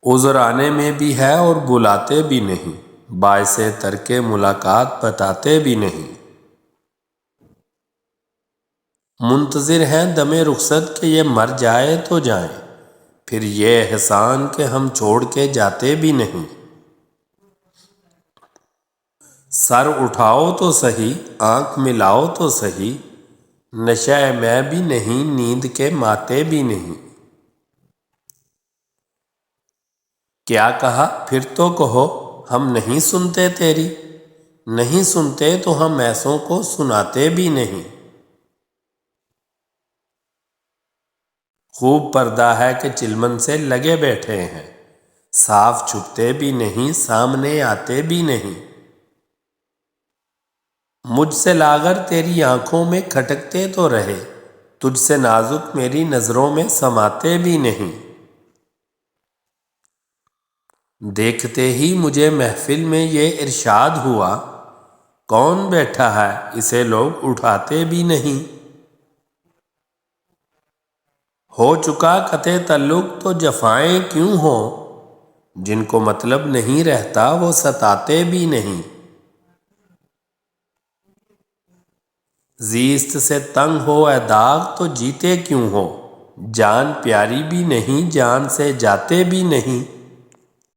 عذر آنے میں بھی ہے اور بلاتے بھی نہیں، باعث ترک ملاقات بتاتے بھی نہیں۔ منتظر ہیں دم رخصت کہ یہ مر جائے تو جائیں، پھر یہ احسان کہ ہم چھوڑ کے جاتے بھی نہیں۔ سر اٹھاؤ تو سہی، آنکھ ملاؤ تو سہی، نشہ میں بھی نہیں، نیند کے ماتے بھی نہیں۔ کیا کہا پھر تو کہو، ہم نہیں سنتے تیری، نہیں سنتے تو ہم ایسوں کو سناتے بھی نہیں۔ خوب پردہ ہے کہ چلمن سے لگے بیٹھے ہیں، صاف چھپتے بھی نہیں، سامنے آتے بھی نہیں۔ مجھ سے لاغر تیری آنکھوں میں کھٹکتے تو رہے، تجھ سے نازک میری نظروں میں سماتے بھی نہیں۔ دیکھتے ہی مجھے محفل میں یہ ارشاد ہوا، کون بیٹھا ہے اسے لوگ اٹھاتے بھی نہیں۔ ہو چکا قطع تعلق تو جفائیں کیوں ہوں، جن کو مطلب نہیں رہتا وہ ستاتے بھی نہیں۔ زیست سے تنگ ہو اے داغ تو جیتے کیوں ہو، جان پیاری بھی نہیں، جان سے جاتے بھی نہیں۔